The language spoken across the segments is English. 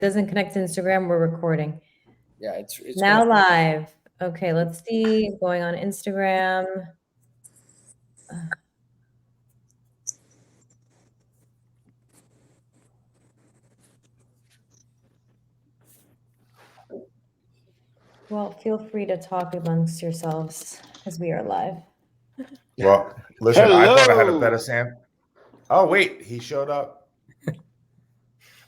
Doesn't connect to Instagram. We're recording. Yeah, it's now live. Okay, let's see. Going on Instagram. Well, feel free to talk amongst yourselves because we are live. Well, listen, I thought I had a better Sam. Oh, wait, he showed up.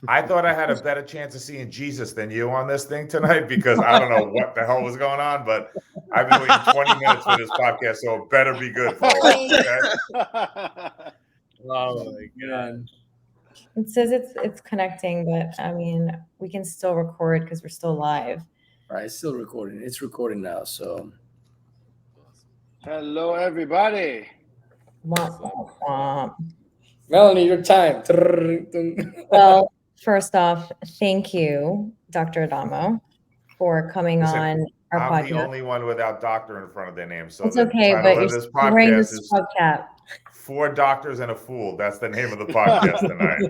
I thought I had a better chance of seeing Jesus than you on this thing tonight because I don't know what the hell was going on, but I've been waiting 20 minutes for this podcast, so it better be good, folks. Okay? Oh my God. It says it's connecting, but I mean, we can still record because we're still live. All right, it's still recording. It's recording now, so. Hello, everybody. Melanie, your time. Well, first off, thank you, Dr. Adamo, for coming on our podcast. I'm the only one without doctor in front of their name. So it's okay, but you're wearing the scrub cap. 4 doctors and a fool. That's the name of the podcast tonight.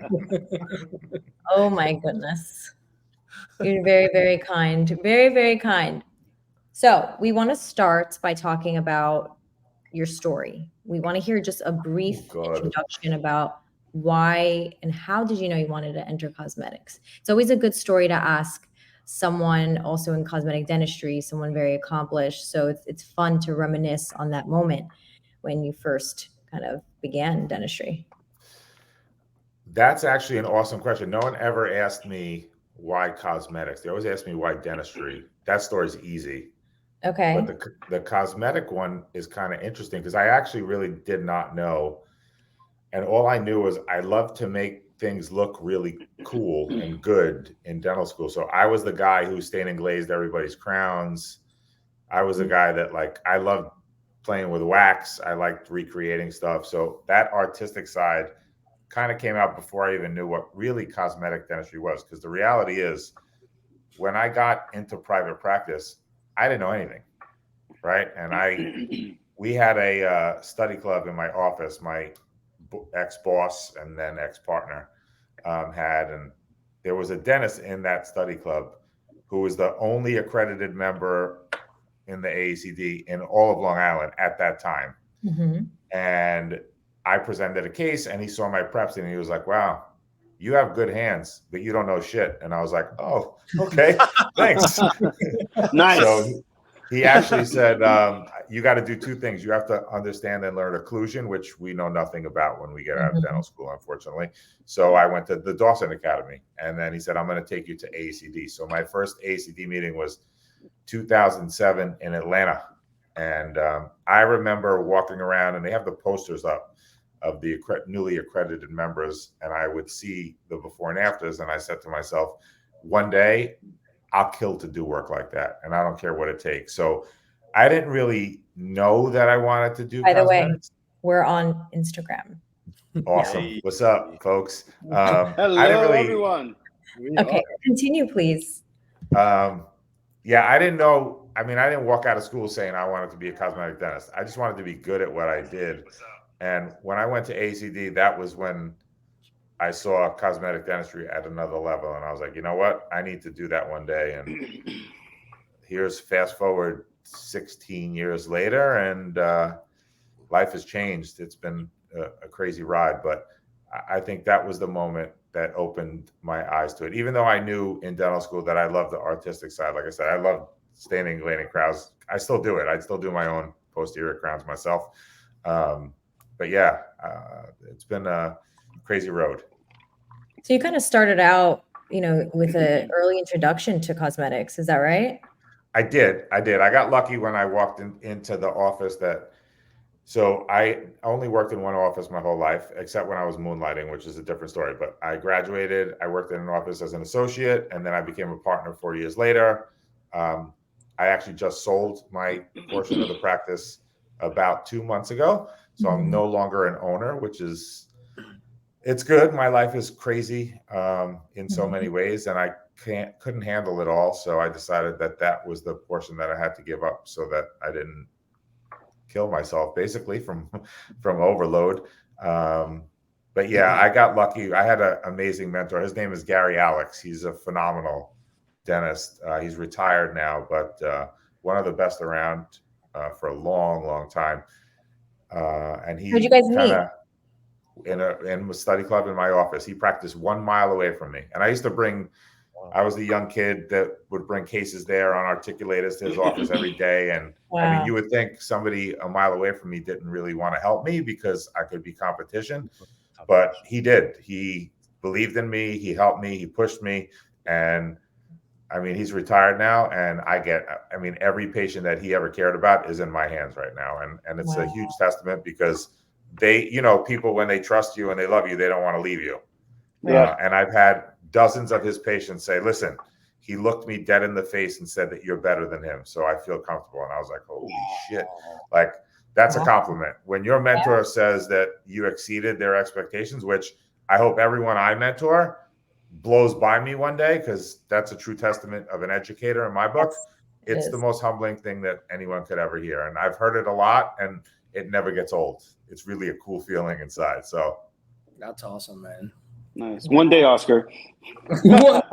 Oh my goodness. You're very, very kind. Very, very kind. So we want to start by talking about your story. We want to hear just a brief introduction about why and how did you know you wanted to enter cosmetics? It's always a good story to ask someone also in cosmetic dentistry, someone very accomplished. So it's fun to reminisce on that moment when you first kind of began dentistry. That's actually an awesome question. No one ever asked me why cosmetics. They always ask me why dentistry. That story's easy. Okay. But the cosmetic one is kind of interesting because I actually really did not know. And all I knew was I love to make things look really cool and good in dental school. So I was the guy who stained and glazed everybody's crowns. I was a guy that I loved playing with wax. I liked recreating stuff. So that artistic side kind of came out before I even knew what really cosmetic dentistry was. Because the reality is when I got into private practice, I didn't know anything, right? And we had a study club in my office. My ex-boss and then ex-partner had, and there was a dentist in that study club who was the only accredited member in the AACD in all of Long Island at that time. Mm-hmm. And I presented a case and he saw my preps and he was like, wow, you have good hands, but you don't know shit. And I was like, oh, okay, thanks. Nice. So he actually said, you got to do 2 things. You have to understand and learn occlusion, which we know nothing about when we get out of dental school, unfortunately. So I went to the Dawson Academy. And then he said, I'm going to take you to AACD. So my first AACD meeting was 2007 in Atlanta. And I remember walking around and they have the posters up of the newly accredited members. And I would see the before and afters. And I said to myself, one day I'll kill to do work like that. And I don't care what it takes. So I didn't really know that I wanted to do cosmetics. By the way, we're on Instagram. Awesome. What's up, folks? Hello, everyone. Okay, continue, please. Yeah, I didn't know. I mean, I didn't walk out of school saying I wanted to be a cosmetic dentist. I just wanted to be good at what I did. And when I went to AACD, that was when I saw cosmetic dentistry at another level. And I was like, you know what? I need to do that one day. And here's fast forward 16 years later, and life has changed. It's been a crazy ride, but I think that was the moment that opened my eyes to it. Even though I knew in dental school that I loved the artistic side. Like I said, I love staining, glazing crowns. I still do it. I still do my own posterior crowns myself. But yeah, it's been a crazy road. So you kind of started out, with an early introduction to cosmetics. Is that right? I did. I got lucky when I walked into the office so I only worked in one office my whole life, except when I was moonlighting, which is a different story. But I graduated, I worked in an office as an associate, and then I became a partner 4 years later. I actually just sold my portion of the practice about 2 months ago. So I'm no longer an owner, it's good. My life is crazy in so many ways, and I couldn't handle it all. So I decided that was the portion that I had to give up so that I didn't kill myself basically from overload. But yeah, I got lucky. I had an amazing mentor. His name is Gary Alex. He's a phenomenal dentist. He's retired now, but one of the best around for a long, long time. And How'd you he guys kind meet? of in a study club in my office. He practiced 1 mile away from me, and I used to bring. I was the young kid that would bring cases there on articulators to his office every day. And I mean, Wow. you would think somebody a mile away from me didn't really want to help me because I could be competition, but he did. He believed in me. He helped me. He pushed me. And I mean, he's retired now, and I mean, every patient that he ever cared about is in my hands right now. And it's a huge testament because they, people, when they trust you and they love you, they don't want to leave you. Yeah. And I've had dozens of his patients say, listen, he looked me dead in the face and said that you're better than him. So I feel comfortable. And I was like, holy shit. Like, that's a compliment. When your mentor says that you exceeded their expectations, which I hope everyone I mentor blows by me one day, because that's a true testament of an educator in my book. It's the most humbling thing that anyone could ever hear. And I've heard it a lot, and it never gets old. It's really a cool feeling inside. So that's awesome, man. Nice. One day, Oscar. My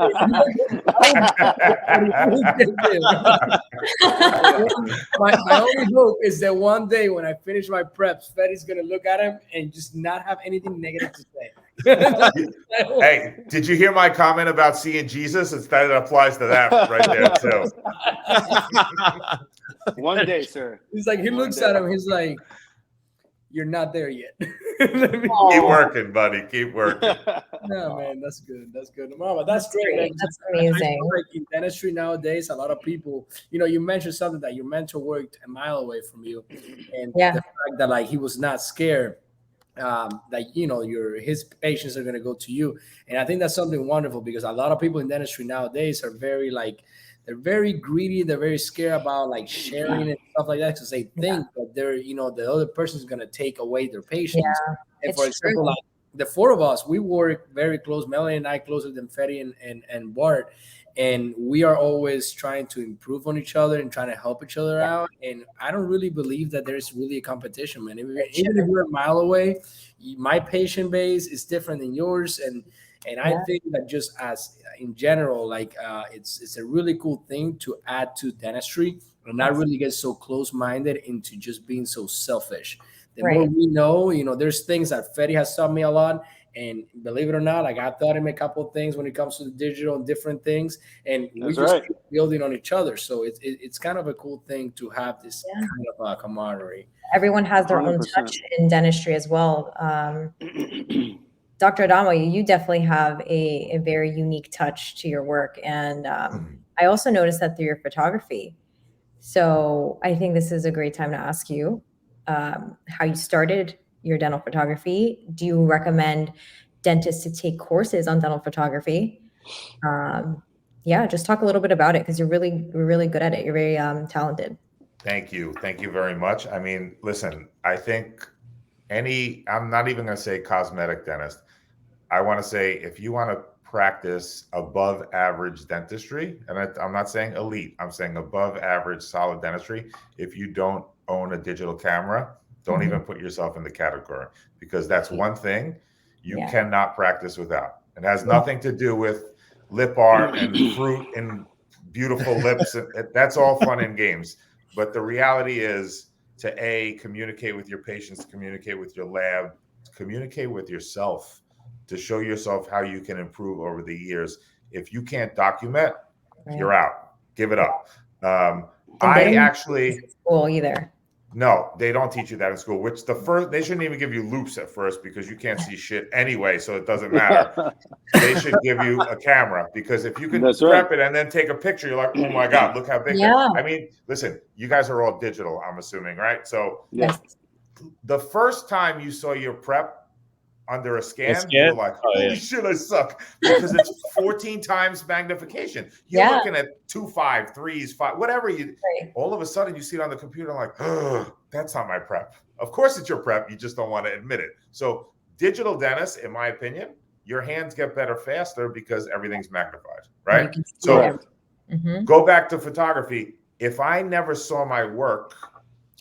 only hope is that one day when I finish my preps, Fetty's gonna look at him and just not have anything negative to say. Hey, did you hear my comment about seeing Jesus? That applies to that right there too. One day, sir. He's like, he looks at him, he's like, you're not there yet. Keep working, buddy. Keep working. No, man, that's good. That's good. Mama, that's great. Man. That's amazing. I feel like in dentistry nowadays, a lot of people, you mentioned something that your mentor worked a mile away from you. And the fact that like he was not scared, that his patients are gonna go to you. And I think that's something wonderful, because a lot of people in dentistry nowadays are very they're very greedy. They're very scared about like sharing and stuff like that, because they think that the other person is gonna take away their patients. Yeah, and for example, like the four of us, we work very close. Melanie and I closer than Fetty and Bart, and we are always trying to improve on each other and trying to help each other out. And I don't really believe that there's really a competition, man. Even if we're a mile away, my patient base is different than yours, and I think that just as in general, like it's a really cool thing to add to dentistry, and not really get so close-minded into just being so selfish. The more we know, there's things that Fetty has taught me a lot. And believe it or not, like I taught him a couple of things when it comes to the digital and different things. And we just keep building on each other. So it's kind of a cool thing to have this kind of camaraderie. Everyone has their 100%. Own touch in dentistry as well. Dr. Adamo, you definitely have a very unique touch to your work. And I also noticed that through your photography. So I think this is a great time to ask you how you started your dental photography. Do you recommend dentists to take courses on dental photography? Just talk a little bit about it, because you're really good at it. You're very talented. Thank you. Thank you very much. I mean, listen, I think I'm not even going to say cosmetic dentist. I want to say, if you want to practice above average dentistry, and I'm not saying elite, I'm saying above average solid dentistry, if you don't own a digital camera, don't even put yourself in the category, because that's one thing you cannot practice without. It has nothing to do with lip art and fruit and beautiful lips. That's all fun and games. But the reality is to communicate with your patients, communicate with your lab, communicate with yourself, to show yourself how you can improve over the years. If you can't document, you're out. Give it up. I actually school either. No, they don't teach you that in school. Which they shouldn't even give you loops at first, because you can't see shit anyway, so it doesn't matter. They should give you a camera, because if you can prep it and then take a picture, you're like, oh my God, look how big. I mean, listen, you guys are all digital, I'm assuming, right? So the first time you saw your prep under a scan, you're like, holy shit, I suck, because it's 14 times magnification. You're looking at 2.5, 3s, 5, whatever all of a sudden you see it on the computer, like, oh, that's not my prep. Of course it's your prep, you just don't want to admit it. So digital dentists, in my opinion, your hands get better faster because everything's magnified, right? So go back to photography. If I never saw my work,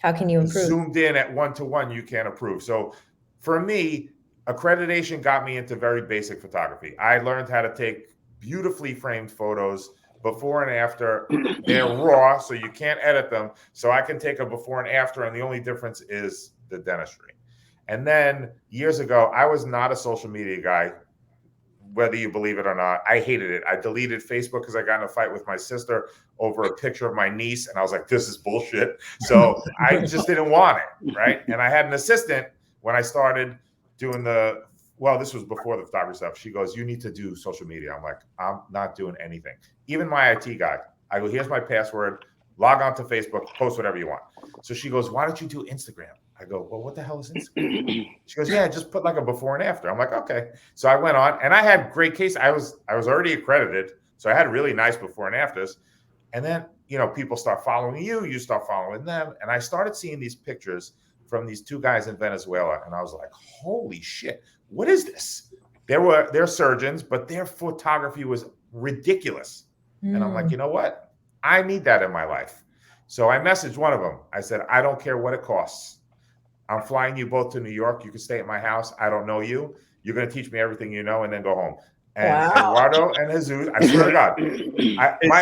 how can you improve? Zoomed in at 1-to-1, you can't improve. So for me, accreditation got me into very basic photography. I learned how to take beautifully framed photos before and after. They're raw, so you can't edit them. So I can take a before and after, and the only difference is the dentistry. And then years ago, I was not a social media guy, whether you believe it or not. I hated it. I deleted Facebook because I got in a fight with my sister over a picture of my niece, and I was like, this is bullshit. So I just didn't want it, right? And I had an assistant when I started doing this was before the photography stuff. She goes, you need to do social media. I'm like, I'm not doing anything. Even my IT guy, I go, here's my password, log on to Facebook, post whatever you want. So she goes, why don't you do Instagram? I go, well, what the hell is Instagram? She goes, yeah, just put like a before and after. I'm like, okay. So I went on, and I had great case. I was already accredited, so I had really nice before and afters. And then, people start following you, you start following them. And I started seeing these pictures from these two guys in Venezuela. And I was like, holy shit, what is this? They're surgeons, but their photography was ridiculous. And I'm like, you know what? I need that in my life. So I messaged one of them. I said, I don't care what it costs. I'm flying you both to New York. You can stay at my house. I don't know you. You're going to teach me everything you know and then go home. And Eduardo and Jesus, I swear to God.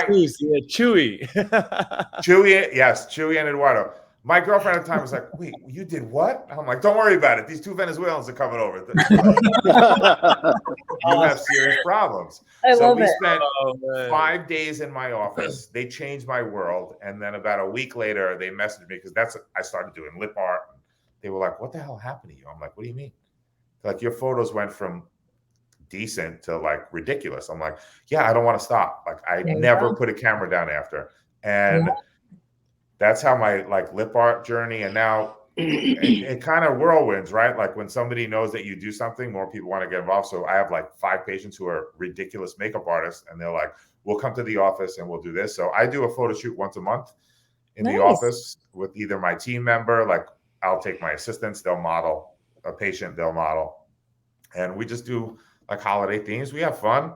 Jesus, Chewy. Chewy, yes, Chewy and Eduardo. My girlfriend at the time was like, wait, you did what? I'm like, don't worry about it. These two Venezuelans are coming over. You have serious problems. So we spent 5 days in my office. They changed my world. And then about a week later, they messaged me because I started doing lip art. They were like, what the hell happened to you? I'm like, what do you mean? Like, your photos went from decent to like ridiculous. I'm like, yeah, I don't want to stop. Like, I never put a camera down after. And that's how my like lip art journey. And now it kind of whirlwinds, right? Like when somebody knows that you do something, more people want to get involved. So I have like 5 patients who are ridiculous makeup artists, and they're like, we'll come to the office and we'll do this. So I do a photo shoot once a month in the office with either my team member, like I'll take my assistants, they'll model a patient, they'll model. And we just do like holiday themes. We have fun.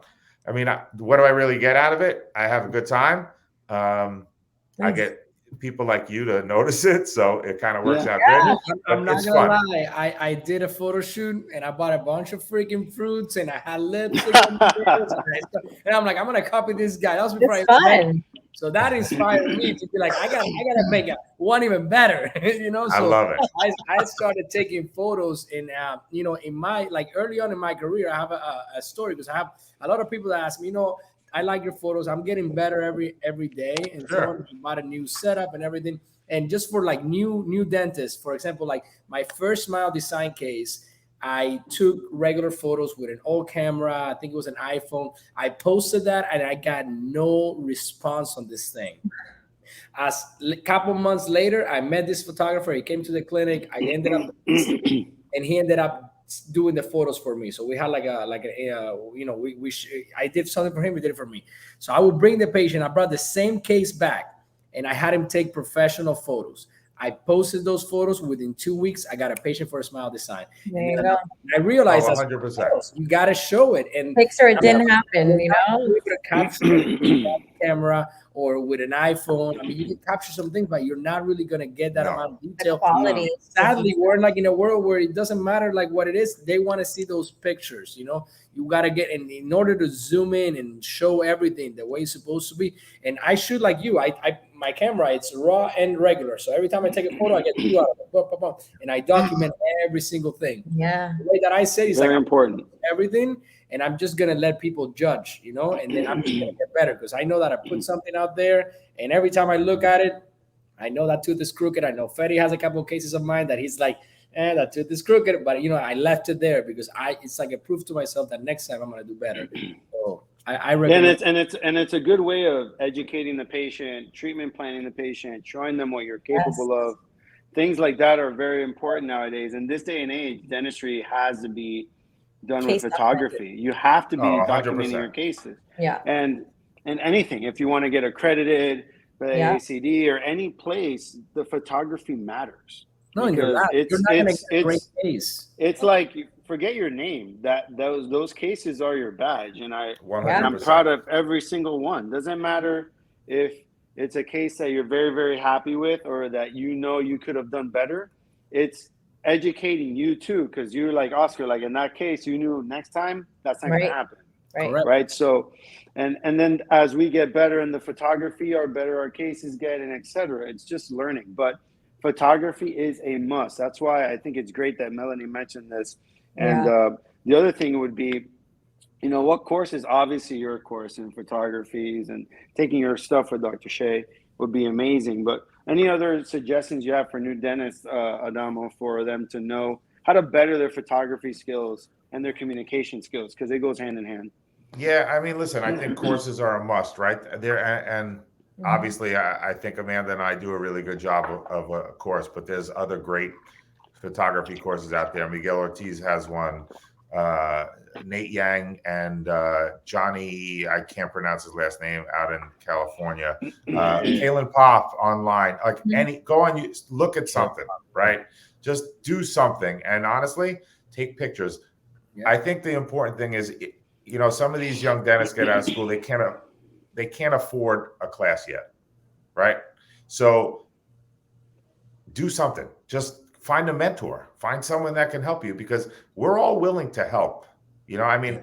I mean, what do I really get out of it? I have a good time. I get people like you to notice it, so it kind of works out good. I'm not gonna lie. I did a photo shoot and I bought a bunch of freaking fruits and I had lipstick and I'm like, I'm gonna copy this guy. That was before I so that inspired me to be like, I gotta make one even better. So I love it. I started taking photos in in my like early on in my career. I have a story because I have a lot of people that ask me, I like your photos. I'm getting better every day, and so I bought a new setup and everything. And just for like new dentists, for example, like my first Smile Design case, I took regular photos with an old camera. I think it was an iPhone. I posted that, and I got no response on this thing. As a couple months later, I met this photographer. He came to the clinic. I ended up, and he ended up doing the photos for me. So we had I did something for him, he did it for me. So I would bring the patient, I brought the same case back, and I had him take professional photos. I posted those photos. Within 2 weeks, I got a patient for a Smile Design. There you go. I realized 100%. You got to show it. And picture it didn't happen, capture it with a camera or with an iPhone. I mean, you can capture some things, but you're not really going to get that amount of detail. Quality. Sadly, we're like in a world where it doesn't matter like what it is. They want to see those pictures. You got to get in order to zoom in and show everything the way it's supposed to be. And I shoot like you. My camera, it's raw and regular. So every time I take a photo, I get 2 out of it. And I document every single thing. Yeah. The way that I say is very important. Everything. And I'm just going to let people judge, and then I'm just going to get better because I know that I put something out there. And every time I look at it, I know that tooth is crooked. I know Fetty has a couple of cases of mine that he's like, that tooth is crooked. But, I left it there because it's like a proof to myself that next time I'm going to do better. So I recommend. And it's a good way of educating the patient, treatment planning the patient, showing them what you're capable of. Things like that are very important nowadays. In this day and age, dentistry has to be done with photography. You have to be documenting your cases. Yeah. And anything, if you want to get accredited by ACD or any place, the photography matters. No, you're not going to get a great case. It's like, forget your name. Those cases are your badge, and I'm 100%. proud of every single one. Doesn't matter if it's a case that you're very, very happy with or that you could have done better. It's educating you too, because you're like Oscar, like in that case, you knew next time that's not going to Right. happen. Right. Right. So, and then as we get better in the photography, our better our cases get, and etc. It's just learning, but photography is a must. That's why I think it's great that Melanie mentioned this. And Yeah. the other thing would be, you know, what course is obviously your course in photographies, and taking your stuff with Dr. Shea would be amazing. But any other suggestions you have for new dentists, Adamo, for them to know how to better their photography skills and their communication skills, because it goes hand in hand. Yeah, I mean, listen, I think courses are a must, right? There and obviously, I think Amanda and I do a really good job of a course, but there's other great photography courses out there. Miguel Ortiz has one. Nate Yang and Johnny, I can't pronounce his last name, out in California. Kalen Pop online, like go on, you look at something, right? Just do something, and honestly, take pictures. Yeah. I think the important thing is, you know, some of these young dentists get out of school, they can't afford a class yet, right? So do something. Just find a mentor, find someone that can help you, because we're all willing to help. You know, I mean,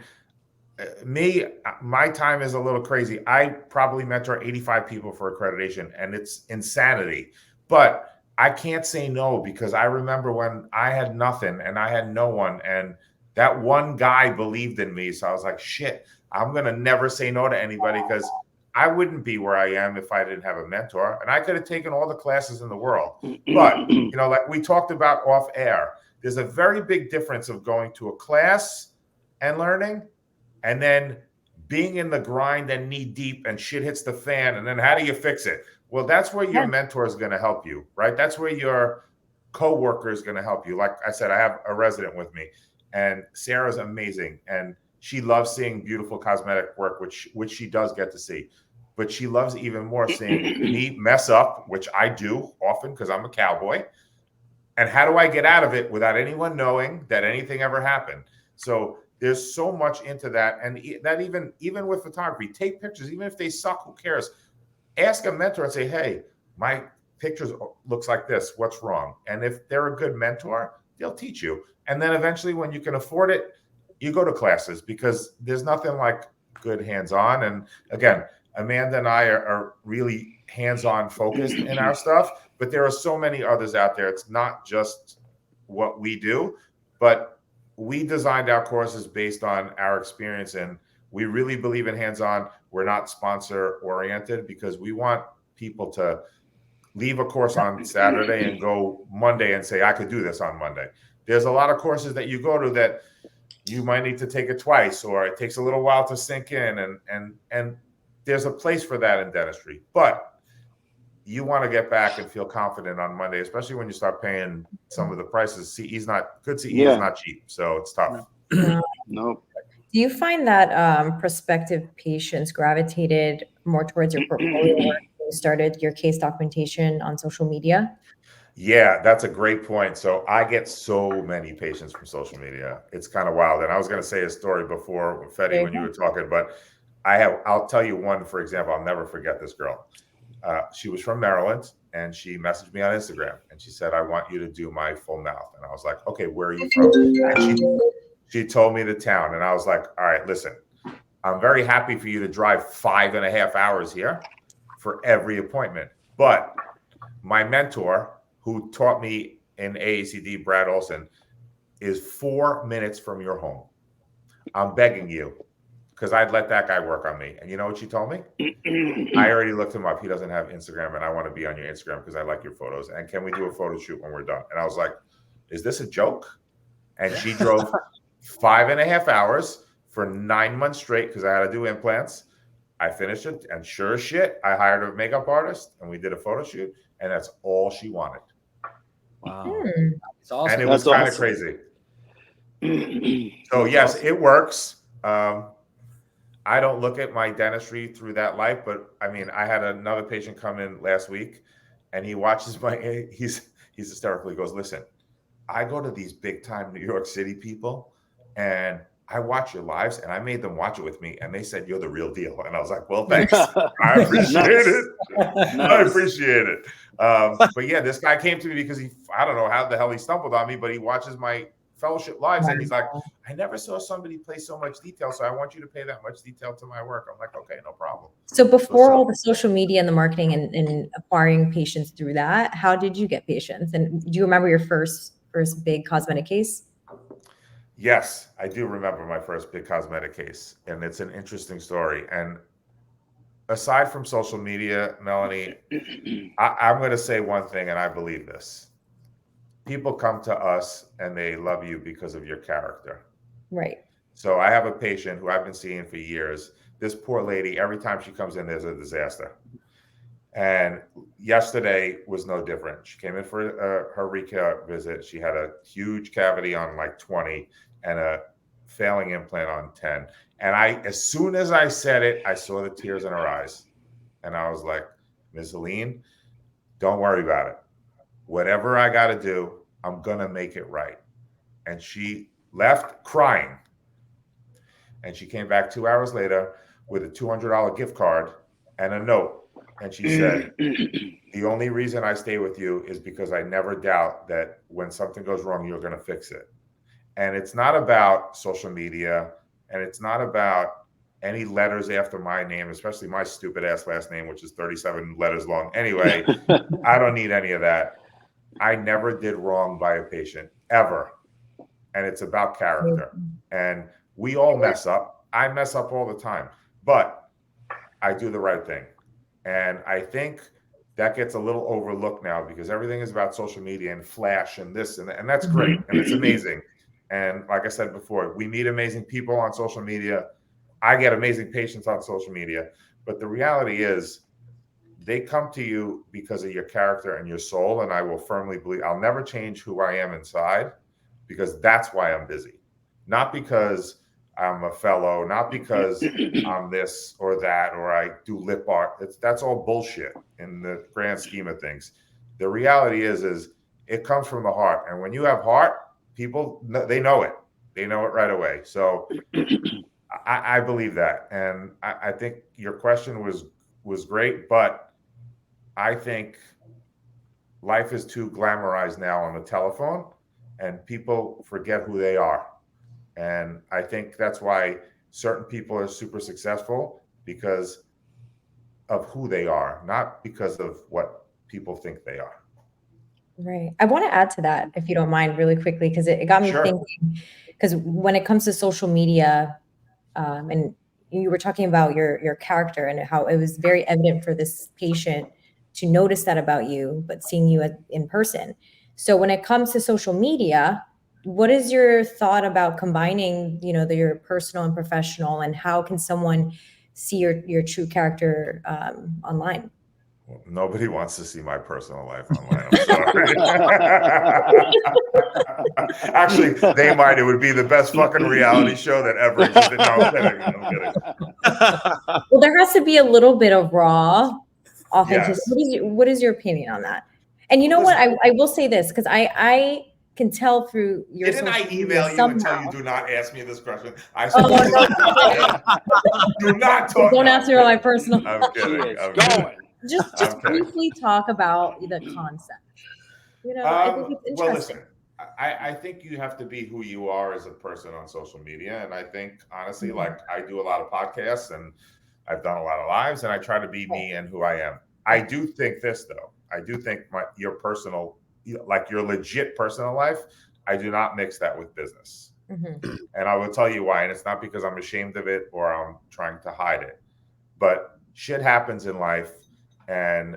my time is a little crazy. I probably mentor 85 people for accreditation, and it's insanity. But I can't say no, because I remember when I had nothing and I had no one, and that one guy believed in me. So I was like, shit, I'm going to never say no to anybody, because I wouldn't be where I am if I didn't have a mentor. And I could have taken all the classes in the world. But, you know, like we talked about off air, there's a very big difference of going to a class and learning, and then being in the grind and knee deep and shit hits the fan. And then how do you fix it? Well, that's where your mentor is going to help you, right? That's where your coworker is going to help you. Like I said, I have a resident with me, and Sarah's amazing. And she loves seeing beautiful cosmetic work, which she does get to see. But she loves even more seeing me mess up, which I do often because I'm a cowboy. And how do I get out of it without anyone knowing that anything ever happened? So there's so much into that. And that even with photography, take pictures, even if they suck, who cares? Ask a mentor and say, hey, my pictures looks like this. What's wrong? And if they're a good mentor, they'll teach you. And then eventually, when you can afford it, you go to classes, because there's nothing like good hands-on. And again, Amanda and I are really hands-on focused in our stuff, but there are so many others out there. It's not just what we do, but we designed our courses based on our experience, and we really believe in hands-on. We're not sponsor-oriented, because we want people to leave a course on Saturday and go Monday and say, I could do this on Monday. There's a lot of courses that you go to that you might need to take it twice, or it takes a little while to sink in, and there's a place for that in dentistry. But you want to get back and feel confident on Monday, especially when you start paying some of the prices. CE is not cheap, so it's tough. No. Do you find that prospective patients gravitated more towards your portfolio work when you started your case documentation on social media? Yeah, that's a great point. So I get so many patients from social media. It's kind of wild. And I was going to say a story before, Fetty, when you were talking, but I'll tell you one, for example. I'll never forget this girl. She was from Maryland, and she messaged me on Instagram, and she said, I want you to do my full mouth. And I was like, okay, where are you from? And she told me the town, and I was like, all right, listen, I'm very happy for you to drive 5.5 hours here for every appointment. But my mentor, who taught me in AACD, Brad Olson, is 4 minutes from your home. I'm begging you, because I'd let that guy work on me. And you know what she told me? I already looked him up. He doesn't have Instagram, and I want to be on your Instagram because I like your photos. And can we do a photo shoot when we're done? And I was like, is this a joke? And she drove 5.5 hours for 9 months straight because I had to do implants. I finished it, and sure as shit, I hired a makeup artist, and we did a photo shoot, and that's all she wanted. Wow. It's awesome. And it was kind of crazy. So yes, it works. I don't look at my dentistry through that light, but I mean, I had another patient come in last week, and he watches he's hysterical. He goes, listen, I go to these big time New York City people, and I watch your lives, and I made them watch it with me, and they said you're the real deal. And I was like, well, thanks. I appreciate it. I appreciate it. But yeah, this guy came to me because I don't know how the hell he stumbled on me, but he watches my fellowship lives, and he's like, I never saw somebody play so much detail, so I want you to pay that much detail to my work. I'm like, okay, no problem. So before all the social media and the marketing and acquiring patients through that, how did you get patients? And do you remember your first big cosmetic case? Yes, I do remember my first big cosmetic case, and it's an interesting story. And aside from social media, Melanie, I'm going to say one thing, and I believe this. People come to us and they love you because of your character. Right. So I have a patient who I've been seeing for years. This poor lady, every time she comes in, there's a disaster. And yesterday was no different. She came in for her recare visit. She had a huge cavity on like 20 and a failing implant on 10. And as soon as I said it, I saw the tears in her eyes. And I was like, Ms. Aline, don't worry about it. Whatever I got to do, I'm going to make it right. And she left crying. And she came back 2 hours later with a $200 gift card and a note. And she said, the only reason I stay with you is because I never doubt that when something goes wrong, you're going to fix it. And it's not about social media, and it's not about any letters after my name, especially my stupid ass last name, which is 37 letters long. Anyway, I don't need any of that. I never did wrong by a patient, ever. And it's about character. And we all mess up. I mess up all the time, but I do the right thing. And I think that gets a little overlooked now because everything is about social media and flash and this and that, and that's great. And it's amazing. And like I said before, we meet amazing people on social media. I get amazing patients on social media. But the reality is they come to you because of your character and your soul. And I will firmly believe I'll never change who I am inside because that's why I'm busy. Not because I'm a fellow, not because I'm this or that, or I do lip art. That's all bullshit in the grand scheme of things. The reality is it comes from the heart. And when you have heart, people, they know it. They know it right away. So I believe that. And I think your question was great, but I think life is too glamorized now on the telephone and people forget who they are. And I think that's why certain people are super successful because of who they are, not because of what people think they are. Right. I want to add to that, if you don't mind, really quickly, because it got me thinking. Because when it comes to social media, and you were talking about your character and how it was very evident for this patient to notice that about you, but seeing you in person. So when it comes to social media, what is your thought about combining, your personal and professional, and how can someone see your true character online? Well, nobody wants to see my personal life online. I'm sorry. Actually, they might. It would be the best fucking reality show that ever existed. No, I'm kidding. I'm kidding. Well, there has to be a little bit of raw authenticity. Yes. What is your opinion on that? And you know what? I will say this because I can tell through your. Didn't I email you and tell you do not ask me this question? I said, do not talk. Don't ask me about my personal. I'm kidding. I'm going. Just briefly talk about the concept. I think it's interesting. Well, listen, I think you have to be who you are as a person on social media. And I think, honestly, like I do a lot of podcasts and I've done a lot of lives and I try to be me and who I am. I do think this, though. I do think your personal, like your legit personal life, I do not mix that with business. Mm-hmm. And I will tell you why. And it's not because I'm ashamed of it or I'm trying to hide it. But shit happens in life and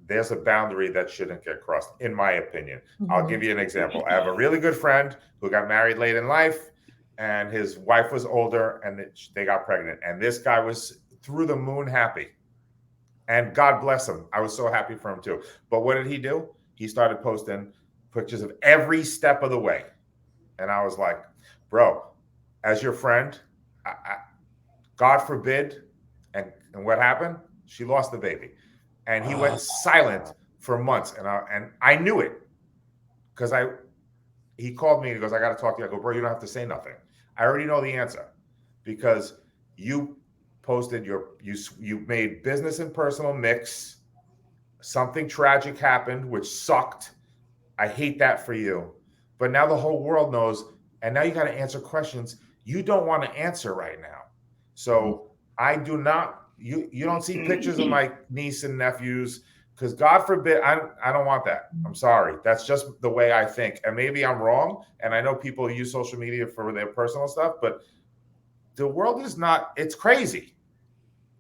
there's a boundary that shouldn't get crossed, in my opinion. Mm-hmm. I'll give you an example. I have a really good friend who got married late in life and his wife was older and they got pregnant. And this guy was through the moon happy. And God bless him. I was so happy for him too. But what did he do? He started posting pictures of every step of the way. And I was like, bro, as your friend, God forbid. And what happened? She lost the baby. And he went silent for months. And I knew it because he called me and he goes, I got to talk to you. I go, bro, you don't have to say nothing. I already know the answer because you posted you made business and personal mix. Something tragic happened, which sucked. I hate that for you. But now the whole world knows, and now you got to answer questions you don't want to answer right now. So I do not. You don't see pictures of my niece and nephews because God forbid I don't want that. I'm sorry. That's just the way I think, and maybe I'm wrong. And I know people use social media for their personal stuff, but the world is not. It's crazy.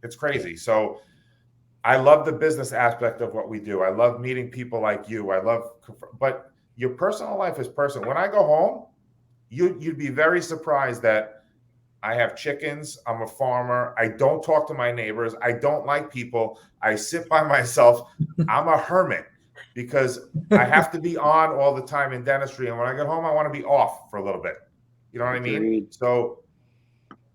It's crazy. So I love the business aspect of what we do. I love meeting people like you. But your personal life is personal. When I go home, you'd be very surprised that I have chickens. I'm a farmer. I don't talk to my neighbors. I don't like people. I sit by myself. I'm a hermit because I have to be on all the time in dentistry. And when I get home, I want to be off for a little bit. You know what I mean? So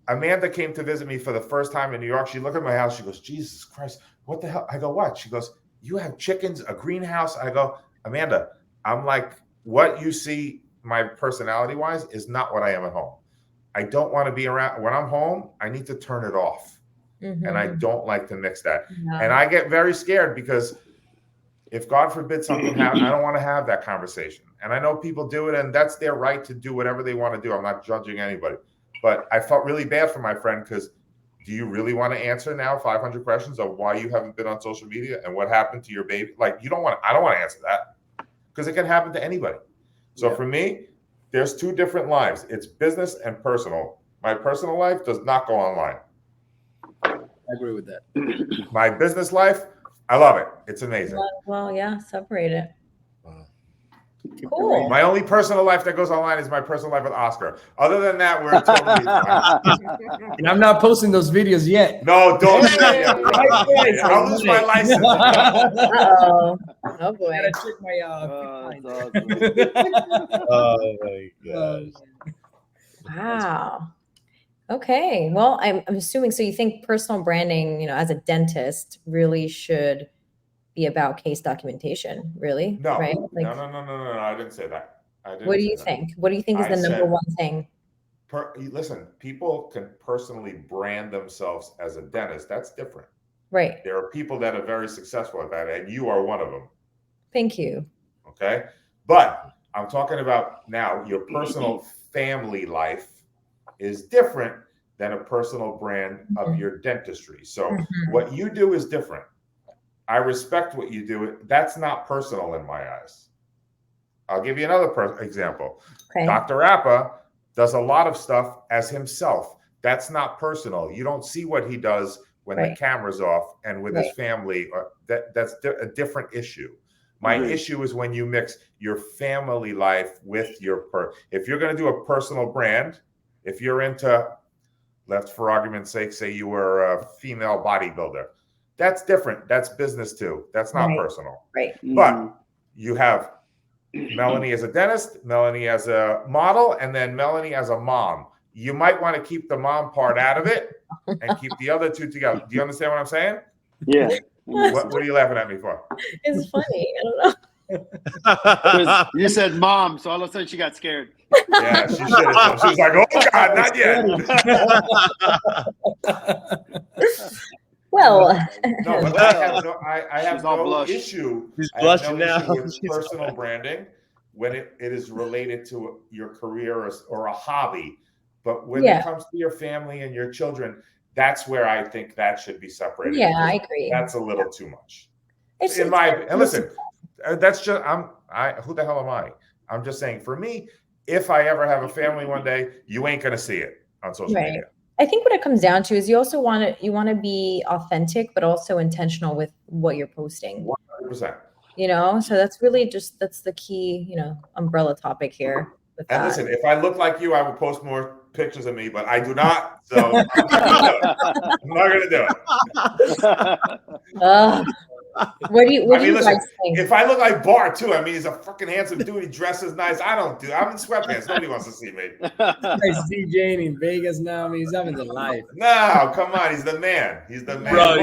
Amanda came to visit me for the first time in New York. She looked at my house. She goes, Jesus Christ, what the hell? I go, what? She goes, you have chickens, a greenhouse? I go, Amanda, I'm like, what you see my personality wise is not what I am at home. I don't want to be around. When I'm home, I need to turn it off. And I don't like to mix that. Yeah. And I get very scared because if God forbid something happens, I don't want to have that conversation. And I know people do it, and that's their right to do whatever they want to do. I'm not judging anybody. But I felt really bad for my friend because do you really want to answer now 500 questions of why you haven't been on social media and what happened to your baby? Like, I don't want to answer that because it can happen to anybody. So for me, there's two different lives. It's business and personal. My personal life does not go online. I agree with that. My business life, I love it. It's amazing. Well, yeah, separate it. Cool. My only personal life that goes online is my personal life with Oscar. Other than that, we're totally fine. And I'm not posting those videos yet. No, don't do that yet, bro. I'll lose my license. Uh-oh. Oh boy. I gotta check my Oh my gosh. Wow. Okay. Well, I'm assuming, so you think personal branding, as a dentist really should be about case documentation, really? No, right? Like, no. I didn't say that. What do you think? What do you think is the number one thing? Listen, people can personally brand themselves as a dentist. That's different. Right. There are people that are very successful at that, and you are one of them. Thank you. Okay. But I'm talking about now your personal family life is different than a personal brand of your dentistry. So what you do is different. I respect what you do. That's not personal in my eyes. I'll give you another example. Okay. Dr. Appa does a lot of stuff as himself. That's not personal. You don't see what he does when the camera's off and with his family. That's a different issue. My issue is when you mix your family life with your if you're going to do a personal brand, if you're into, let's for argument's sake, say you were a female bodybuilder, that's different. That's business too. That's not personal. Right. But you have Melanie as a dentist, Melanie as a model, and then Melanie as a mom. You might want to keep the mom part out of it and keep the other two together. Do you understand what I'm saying? Yeah. What are you laughing at me for? It's funny. I don't know. You said mom, so all of a sudden she got scared. Yeah, she should have. She was like, "Oh God, not yet." Well, No, but I have no issue. She's I have blushing no now. issue with personal branding when it is related to your career or a hobby. But when it comes to your family and your children, that's where I think that should be separated. Yeah, I agree. That's a little too much. And listen, that's just who the hell am I? I'm just saying, for me, if I ever have a family one day, you ain't gonna see it on social media. I think what it comes down to is you also want to be authentic, but also intentional with what you're posting. 100%. So that's really that's the key, umbrella topic here. And listen, if I look like you, I would post more pictures of me, but I do not. So I'm not going to do it. What do you guys think? If I look like Bart too, he's a fucking handsome dude. He dresses nice. I'm in sweatpants. Nobody wants to see me. He's DJing in Vegas now. He's having the life. No, come on. He's the man. He's the man. Bro,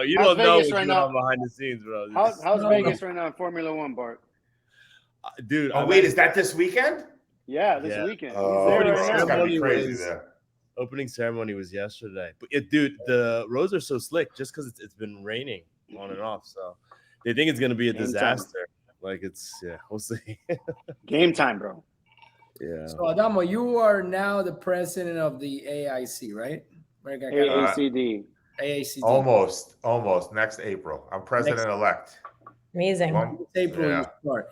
you don't know what's going on behind the scenes, bro. How's Vegas right now in Formula One, Bart? Dude. Oh, wait, is that this weekend? Yeah, this Yeah. weekend. He's Oh, there Opening right it's now. gonna be ceremony crazy was there. opening ceremony was yesterday. But dude, the roads are so slick just because it's been raining on and off. So they think it's gonna be a Game time. disaster. Like we'll see. Game time, bro. Yeah. So Adamo, you are now the president of the AIC, right? AACD. AACD. Almost next April. I'm president-elect. Amazing. April Yeah. you start.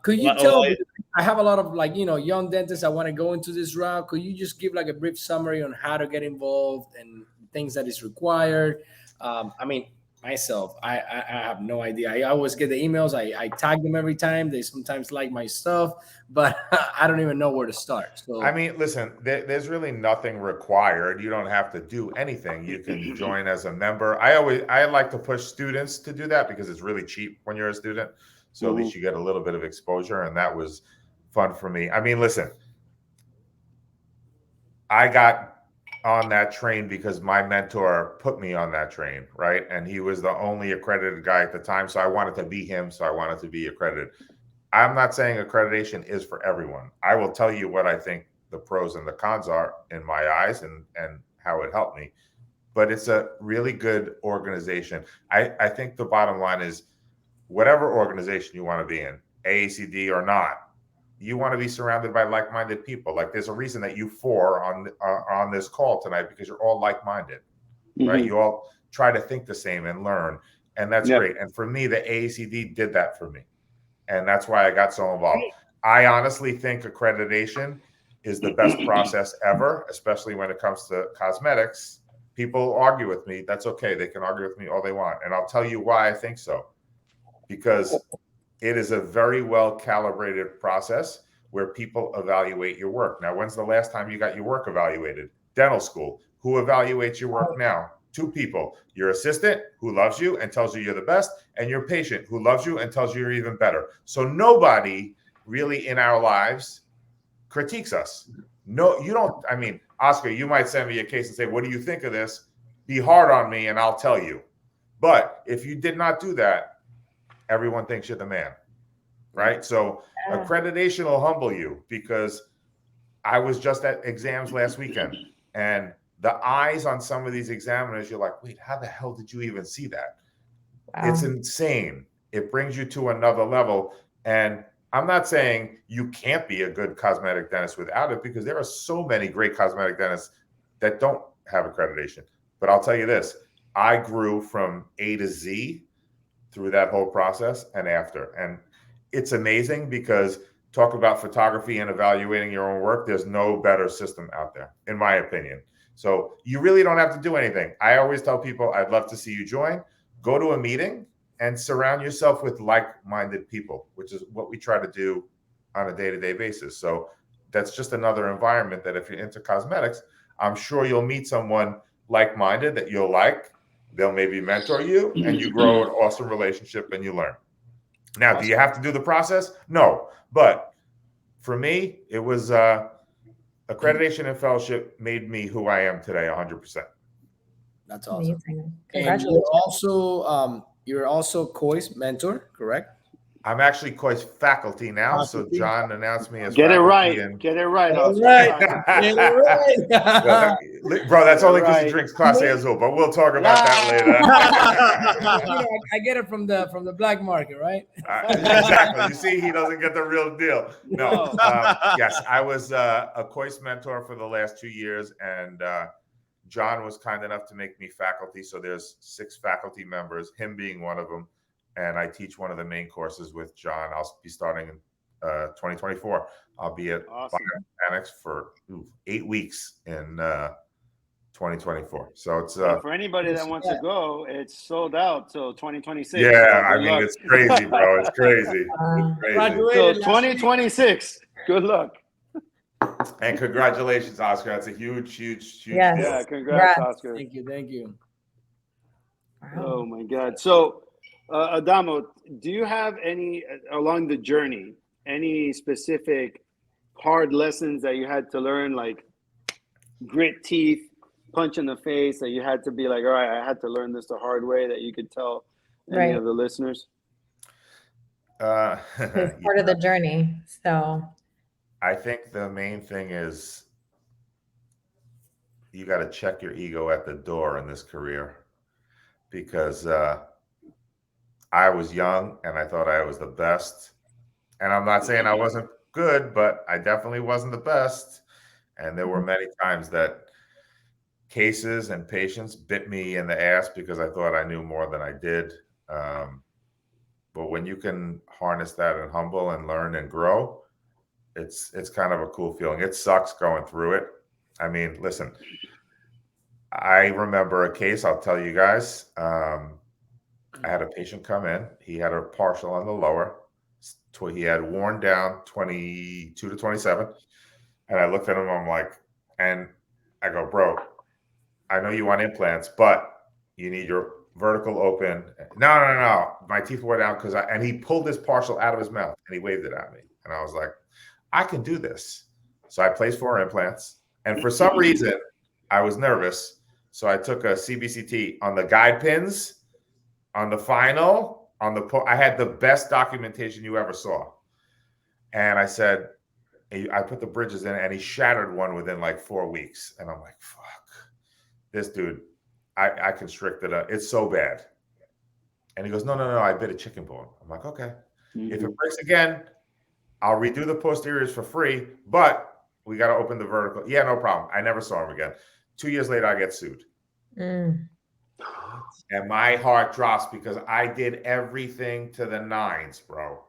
Could you tell me? I have a lot of young dentists. I want to go into this route. Could you just give like a brief summary on how to get involved and things that is required? I mean, myself, I have no idea. I always get the emails. I tag them every time. They sometimes like my stuff, but I don't even know where to start. So I mean, listen, there's really nothing required. You don't have to do anything. You can join as a member. I like to push students to do that because it's really cheap when you're a student. So at least you get a little bit of exposure, and that was fun for me. I mean, listen, I got on that train because my mentor put me on that train, right? And he was the only accredited guy at the time. So I wanted to be him. So I wanted to be accredited. I'm not saying accreditation is for everyone. I will tell you what I think the pros and the cons are in my eyes and how it helped me. But it's a really good organization. I think the bottom line is whatever organization you want to be in, AACD or not, you want to be surrounded by like-minded people. Like there's a reason that you four on this call tonight because you're all like-minded, right? You all try to think the same and learn, and that's great. And for me, the AACD did that for me, and that's why I got so involved. I honestly think accreditation is the best process ever, especially when it comes to cosmetics. People argue with me. That's okay. They can argue with me all they want, and I'll tell you why I think so. Because it is a very well calibrated process where people evaluate your work. Now, when's the last time you got your work evaluated? Dental school. Who evaluates your work now? Two people. Your assistant, who loves you and tells you you're the best, and your patient, who loves you and tells you you're even better. So nobody really in our lives critiques us. No, you don't. I mean, Oscar, you might send me a case and say, what do you think of this? Be hard on me and I'll tell you. But if you did not do that, everyone thinks you're the man, right? So accreditation will humble you, because I was just at exams last weekend, and the eyes on some of these examiners, you're like, wait, how the hell did you even see that? Wow. It's insane. It brings you to another level. And I'm not saying you can't be a good cosmetic dentist without it, because there are so many great cosmetic dentists that don't have accreditation. But I'll tell you this, I grew from A to Z through that whole process and after. And it's amazing, because talk about photography and evaluating your own work, there's no better system out there, in my opinion. So you really don't have to do anything. I always tell people, I'd love to see you join. Go to a meeting and surround yourself with like-minded people, which is what we try to do on a day-to-day basis. So that's just another environment that if you're into cosmetics, I'm sure you'll meet someone like-minded that you'll like. They'll maybe mentor you, and you grow an awesome relationship and you learn. Now, do you have to do the process? No. But for me, it was accreditation and fellowship made me who I am today 100%. That's awesome. Amazing. And you're also Koi's mentor, correct? I'm actually Koi's faculty now. So John announced me as Get it faculty. right. Get it right. Get it right. Bro, that's only because he drinks Clase Azul, but we'll talk about that later. I get it from the black market, right? Exactly. You see, he doesn't get the real deal. No. Yes, I was a Koi's mentor for the last 2 years, and John was kind enough to make me faculty. So there's 6 faculty members, him being one of them. And I teach one of the main courses with John. I'll be starting in 2024. I'll be at Biomechanics for 8 weeks in 2024 So it's for anybody that wants to go, it's sold out till 2026. Yeah, so I mean, it's crazy, bro. It's crazy. So 2026. Good luck. And congratulations, Oscar. That's a huge deal. Yeah, congrats, Oscar. Thank you. Wow. Oh my God. So Adamo, do you have any along the journey, any specific hard lessons that you had to learn, like grit teeth, punch in the face, that you had to be like, all right, I had to learn this the hard way, that you could tell any of the listeners? It's part of the journey. So I think the main thing is you got to check your ego at the door in this career, because I was young and I thought I was the best. And I'm not saying I wasn't good, but I definitely wasn't the best. And there were many times that cases and patients bit me in the ass because I thought I knew more than I did. But when you can harness that and humble and learn and grow, it's kind of a cool feeling. It sucks going through it. I mean, listen, I remember a case, I'll tell you guys. I had a patient come in. He had a partial on the lower. He had worn down 22 to 27. And I looked at him, I'm like, and I go, bro, I know you want implants, but you need your vertical open. No. My teeth were down and he pulled this partial out of his mouth and he waved it at me. And I was like, I can do this. So I placed 4 implants. And for some reason, I was nervous. So I took a CBCT on the guide pins, on the final, I had the best documentation you ever saw. And I said, I put the bridges in and he shattered one within like 4 weeks. And I'm like, fuck, this dude, I constricted it. It's so bad. And he goes, no, I bit a chicken bone. I'm like, okay. If it breaks again, I'll redo the posteriors for free, but we got to open the vertical. Yeah, no problem. I never saw him again. 2 years later, I get sued. And my heart drops because I did everything to the nines, bro.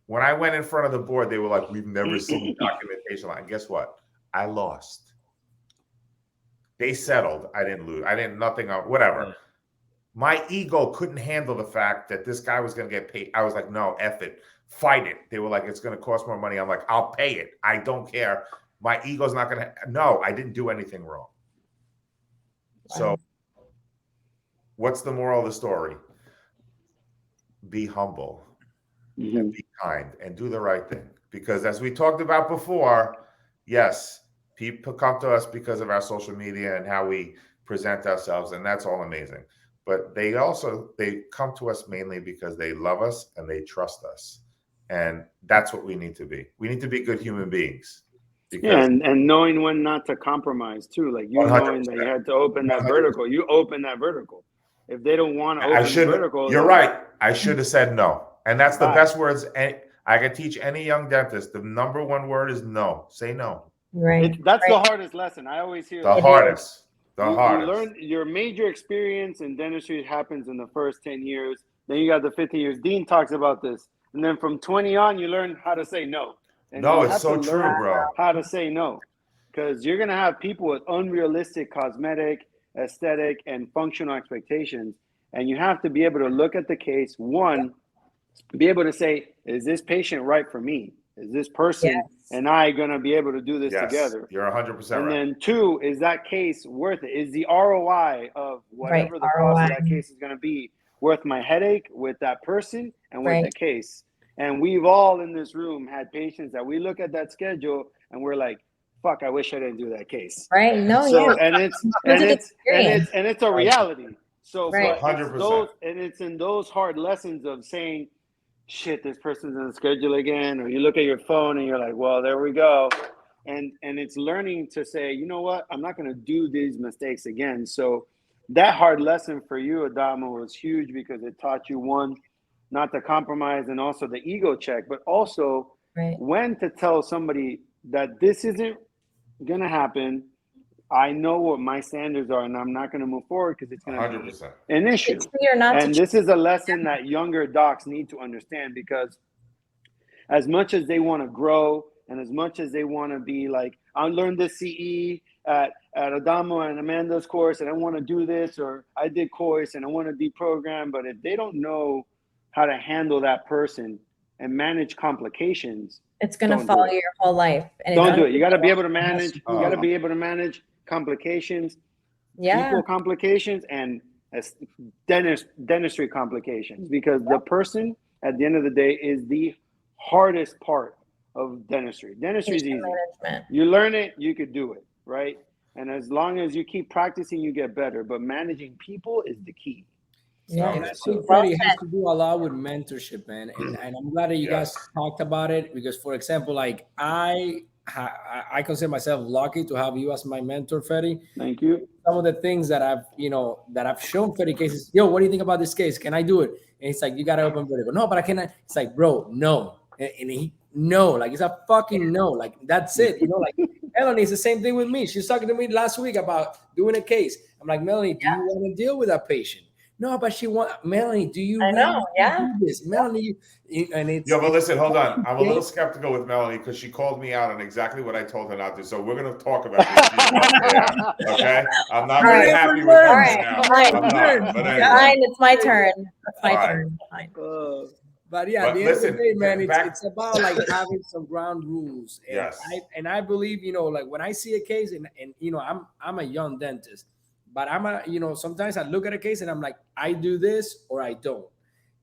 When I went in front of the board, they were like, we've never seen documentation. And guess what? I lost. They settled. I didn't lose. Nothing, whatever. My ego couldn't handle the fact that this guy was going to get paid. I was like, no, F it. Fight it. They were like, it's going to cost more money. I'm like, I'll pay it. I don't care. My ego's not going to. No, I didn't do anything wrong. So what's the moral of the story? Be humble and be kind and do the right thing. Because as we talked about before, yes, people come to us because of our social media and how we present ourselves, and that's all amazing. But they come to us mainly because they love us and they trust us. And that's what we need to be. We need to be good human beings. And knowing when not to compromise too. Like you 100%. Knowing that you had to open that 100%. Vertical, you open that vertical. If they don't want to open the vertical. You're right. I should have said no. And that's the best words. I can teach any young dentist. The number one word is no. Say no. Right. That's the hardest lesson. I always hear the hardest. The hardest. You learn your major experience in dentistry happens in the first 10 years. Then you got the 50 years. Dean talks about this. And then from 20 on, you learn how to say no. And no, it's so true, bro. How to say no. Because you're going to have people with unrealistic cosmetic, aesthetic, and functional expectations. And you have to be able to look at the case, one, be able to say, is this patient right for me? Is this person and I going to be able to do this together? You're 100% right. And then two, is that case worth it? Is the ROI of whatever the cost of that case is going to be worth my headache with that person and with the case? And we've all in this room had patients that we look at that schedule and we're like, fuck, I wish I didn't do that case. Right. No, so, and it's a reality. So but 100%. it's in those hard lessons of saying, shit, this person's on the schedule again, or you look at your phone and you're like, well, there we go. And it's learning to say, you know what, I'm not going to do these mistakes again. So that hard lesson for you, Adamo, was huge because it taught you, one, not to compromise, and also the ego check, but also when to tell somebody that this isn't going to happen. I know what my standards are, and I'm not going to move forward because it's going to be an issue. And this is a lesson that younger docs need to understand, because as much as they want to grow and as much as they want to be like, I learned this CE at Adamo and Amanda's course, and I want to do this, or I did course and I want to deprogram, but if they don't know how to handle that person and manage complications, it's going to follow your whole life. And don't do it. You got to be able to manage. You got to be able to manage complications, people complications, and dentistry complications, because the person at the end of the day is the hardest part of dentistry. Dentistry is easy. You learn it, you could do it, right? And as long as you keep practicing, you get better. But managing people is the key. Yeah. And I think Well Freddie has said. to do a lot with mentorship, man. And I'm glad that you guys Yes. talked about it because, for example, like I consider myself lucky to have you as my mentor, Freddie. Thank you. Some of the things that I've shown Freddie cases. Yo, what do you think about this case? Can I do it? And it's like you gotta open vertigo. No, but I cannot. It's like, bro, no. And he no, like it's a fucking no. Like that's it. Like Melanie, it's the same thing with me. She's talking to me last week about doing a case. I'm like, Melanie, do you want to deal with that patient? No, but she want Melanie. Do you I really know. want Yeah. to do this, Melanie? And it's Yo, but listen, hold on. I'm a little it's- skeptical with Melanie because she called me out on exactly what I told her not to. So we're going to talk about this off air, okay? I'm not All very right. happy with All her right. right now. Fine. I'm not. But anyway. Fine. It's my turn. It's my All right. turn. Fine. But yeah, at But the end of the listen, day, man, back- it's about like having some ground rules. And Yes. I believe, like when I see a case and I'm a young dentist, but sometimes I look at a case and I'm like, I do this or I don't.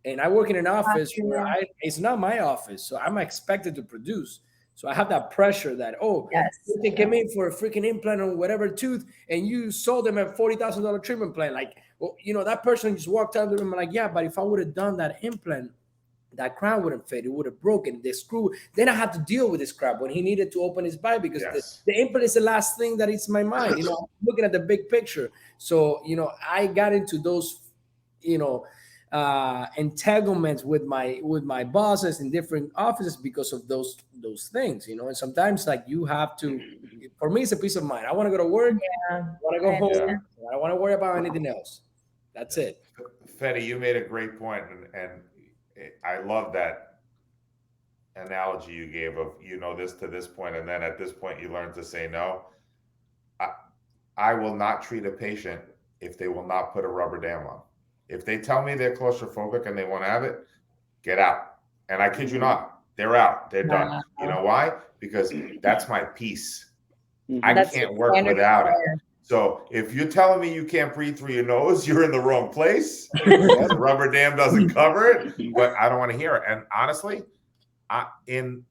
And I work in an office where it's not my office, so I'm expected to produce. So I have that pressure that Yes. they came in for a freaking implant or whatever tooth, and you sold them a $40,000 treatment plan. Like, well, that person just walked out of the room like, yeah, but if I would have done that implant, that crown wouldn't fit. It would have broken the screw. Then I had to deal with this crap when he needed to open his bite because Yes. the implant is the last thing that is in my mind. I'm looking at the big picture. So I got into those, entanglements with my bosses in different offices because of those things. And sometimes like you have to. For me, it's a peace of mind. I want to go to work. Yeah. I want to go home. understand. I don't want to worry about anything else. That's it. Fetty, you made a great point, and I love that analogy you gave of this to this point, and then at this point you learn to say no. I will not treat a patient if they will not put a rubber dam on. If they tell me they're claustrophobic and they want to have it, get out. And I kid you not, they're out. They're done. You know why? Because that's my peace. I That's can't the work standard without it. care. So if you're telling me you can't breathe through your nose, you're in the wrong place. The rubber dam doesn't cover it, but I don't want to hear it. And honestly, in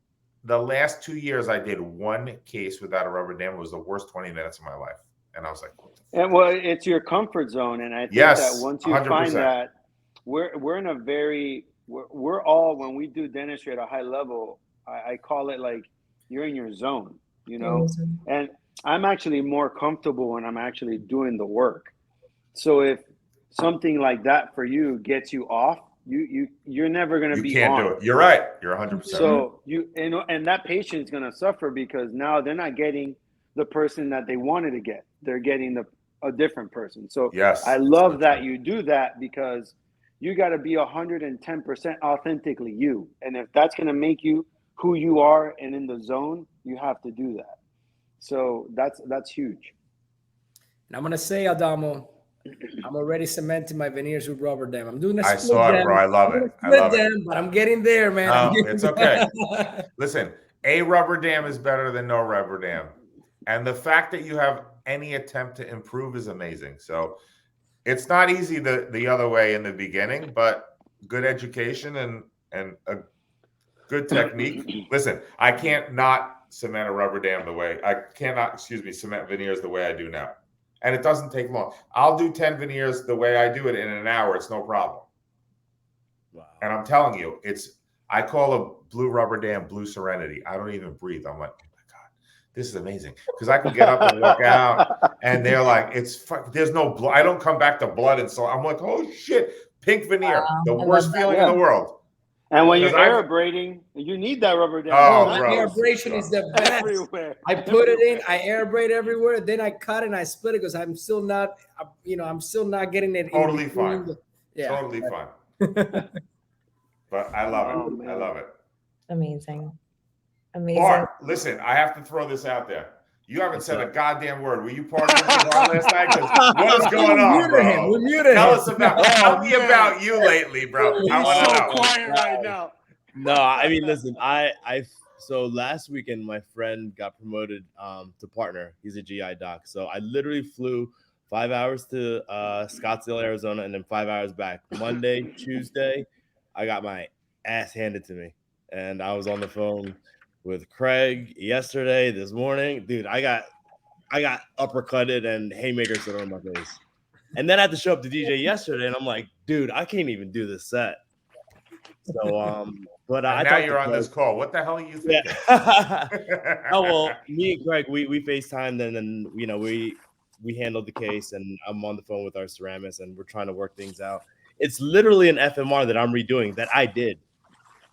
the last 2 years, I did one case without a rubber dam. It was the worst 20 minutes of my life. And I was like, what the fuck? And well, it's your comfort zone. And I think Yes, that once you 100%. find that, we're in a very, we're all, when we do dentistry at a high level, I call it like you're in your zone, and I'm actually more comfortable when I'm actually doing the work. So if something like that for you gets you off, you're never going to You be can't on. do it. You're right. You're 100%. So and that patient is going to suffer because now they're not getting the person that they wanted to get. They're getting a different person. So Yes, I love so that true. you do that because you got to be 110% authentically you. And if that's going to make you who you are and in the zone, you have to do that. So that's huge. And I'm gonna say, Adamo, I'm already cementing my veneers with rubber dam. I'm doing a I split saw it, dam. bro. I love I'm doing it. a I split love it. dam, but I'm getting there, man. No, I'm getting it's okay. there. Listen, a rubber dam is better than no rubber dam. And the fact that you have any attempt to improve is amazing. So it's not easy the other way in the beginning, but good education and a good technique. Listen, I can't not cement a rubber dam the way I cannot, cement veneers the way I do now. And it doesn't take long. I'll do 10 veneers the way I do it in an hour. It's no problem. Wow. And I'm telling you, I call a blue rubber dam blue serenity. I don't even breathe. I'm like, oh my God, this is amazing. Because I can get up and walk out and they're like, there's no blood. I don't come back to blood. And so I'm like, oh shit, pink veneer, the worst feeling in the world. And when you're Because air braiding, you need that rubber dam. Oh, my bro. air abrasion is the best. Everywhere. I put it in, I air braid everywhere, then I cut it and I split it because I'm still not, I'm still not getting it. Totally in fine. Yeah. Totally fine. But I love it. Oh, I love it. Amazing. Amazing. Bart, listen, I have to throw this out there. You haven't said a goddamn word. Were you part of this last night? 'Cause what is going on, bro? We muted Tell him. us tell me about you lately, bro. I want to know. Quiet right now. No, I mean, listen, so last weekend my friend got promoted to partner. He's a GI doc. So I literally flew 5 hours to Scottsdale, Arizona, and then 5 hours back. Monday, Tuesday, I got my ass handed to me. And I was on the phone with Craig yesterday, this morning. Dude, I got uppercutted and haymakers thrown in my face. And then I had to show up to DJ yesterday, and I'm like, dude, I can't even do this set. So, but And I now talked you're to on Greg. this call. What the hell are you thinking? Yeah. Oh well, me and Greg, we FaceTimed, and then we handled the case, and I'm on the phone with our ceramist, and we're trying to work things out. It's literally an FMR that I'm redoing that I did,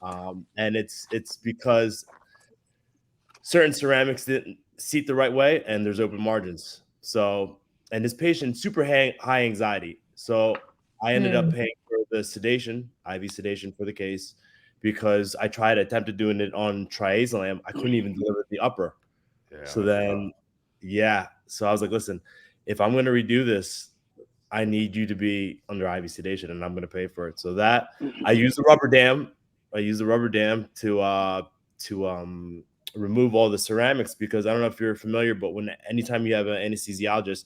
and it's because certain ceramics didn't seat the right way, and there's open margins. So, and this patient super high anxiety, so I ended up paying for the sedation, IV sedation for the case, because I attempted doing it on triazolam. I couldn't even deliver the upper. Yeah, So then, so I was like, listen, if I'm going to redo this, I need you to be under IV sedation, and I'm going to pay for it. So that I use the rubber dam. I use the rubber dam to remove all the ceramics, because I don't know if you're familiar, but anytime you have an anesthesiologist,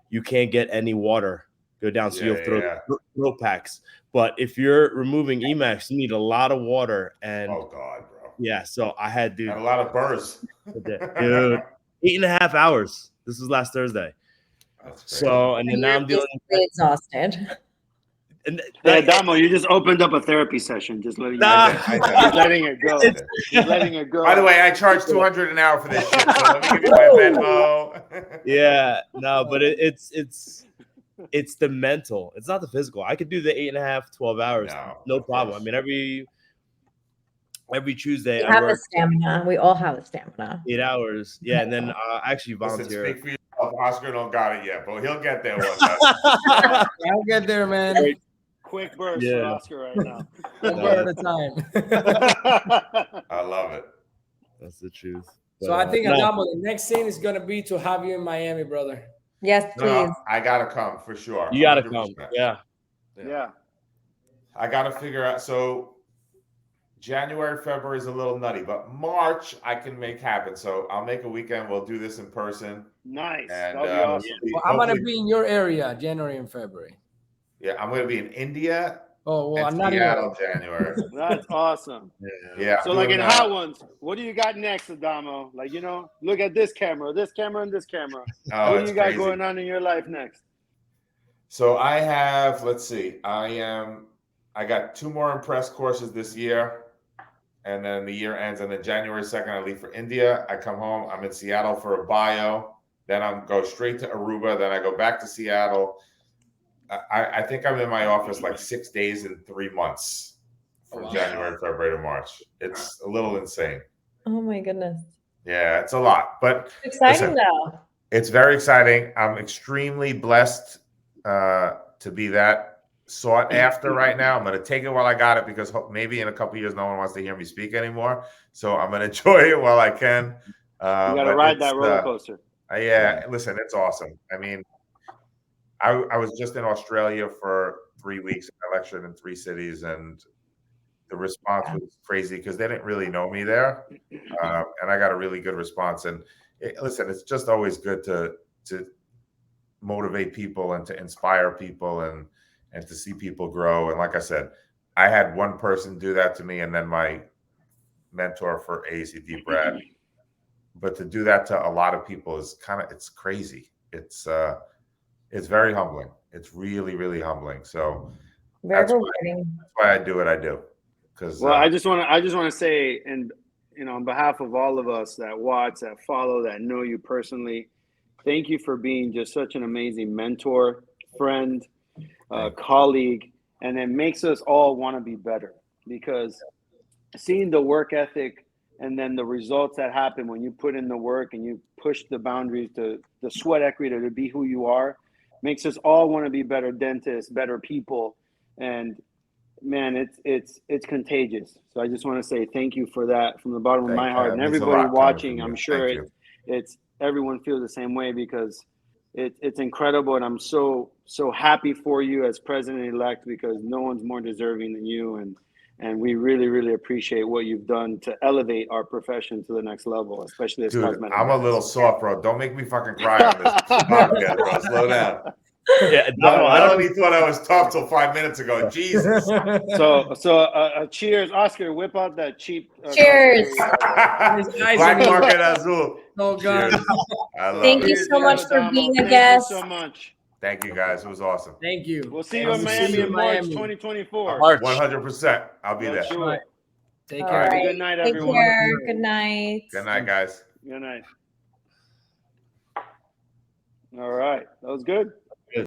you can't get any water go down, so you'll throw throat packs. But if you're removing Emax, you need a lot of water, and oh God, bro. Yeah, so I had to, and a lot of burrs. dude, 8.5 hours. This was last Thursday. That's crazy. So, and then now I'm dealing with exhausted. And yeah, Damo, you just opened up a therapy session. Just letting I letting it go. Just letting it go. By the way, I charge $200 an hour for this shit. So let me give you my Venmo. Yeah, no, but it's the mental. It's not the physical. I could do the 8.5, 12 hours, no problem. I mean, every Tuesday I work. The stamina. We all have the stamina. 8 hours. Yeah, and then actually volunteer. Listen, speak for yourself. Oscar don't got it yet, but he'll get there one day. I'll get there, man. Quick burst for Oscar right now. One day at a time. I love it. That's the truth. So I think, Adamo, the next thing is going to be to have you in Miami, brother. Yes, please. No, I got to come for sure. You got to come. Yeah. I got to figure out. So January, February is a little nutty, but March I can make happen. So I'll make a weekend. We'll do this in person. Nice. And, that'll be awesome. Well, I'm going to be in your area, January and February. Yeah, I'm going to be in India. Oh, well, I'm not in Seattle, January. That's awesome. Yeah. So, like in hot ones, what do you got next, Adamo? Like, look at this camera, and this camera. Oh, what do you got going on in your life next? So I have, let's see, I got 2 more Impress courses this year, and then the year ends, and then January 2nd, I leave for India. I come home, I'm in Seattle for a bio, then I go straight to Aruba, then I go back to Seattle. I think I'm in my office like 6 days in 3 months from January, February to March. It's a little insane. Oh my goodness. Yeah, it's a lot, but it's exciting though. It's very exciting. I'm extremely blessed to be that sought after right now. I'm going to take it while I got it, because maybe in a couple of years, no one wants to hear me speak anymore. So I'm going to enjoy it while I can. You got to ride that roller coaster. Yeah, listen, it's awesome. I mean, I was just in Australia for 3 weeks. I lectured in 3 cities, and the response was crazy because they didn't really know me there. And I got a really good response. And listen, it's just always good to motivate people and to inspire people and to see people grow. And like I said, I had one person do that to me, and then my mentor for AACD, Brad. But to do that to a lot of people is it's crazy. It's very humbling. It's really, really humbling. So that's why I do what I do. Because I just want to say, and on behalf of all of us that watch, that follow, that know you personally, thank you for being just such an amazing mentor, friend, colleague, and it makes us all want to be better, because seeing the work ethic and then the results that happen when you put in the work and you push the boundaries, to the sweat equity to be who you are, makes us all want to be better dentists, better people. And man, it's contagious. So I just want to say thank you for that from the bottom of my heart. And everybody watching, I'm sure it's everyone feels the same way, because it's incredible. And I'm so happy for you as president-elect, because no one's more deserving than you. And we really, really appreciate what you've done to elevate our profession to the next level, especially as cosmetic. I'm a little soft, bro. Don't make me fucking cry on this podcast, bro. Slow down. Yeah, Melanie thought I was tough till 5 minutes ago. Jesus. So cheers, Oscar. Whip out that cheap. Cheers. Black Market Azul. Oh God. I love Thank it. you so much for being a Thank guest. you so much. Thank you, guys. It was awesome. Thank you. We'll see And you in we'll Miami see you in March Miami. 2024. March. 100%. I'll be Let's there. do it. Take All care. right. Good night, Take everyone. care. Good night. Good night, guys. Good night. All right. That was good.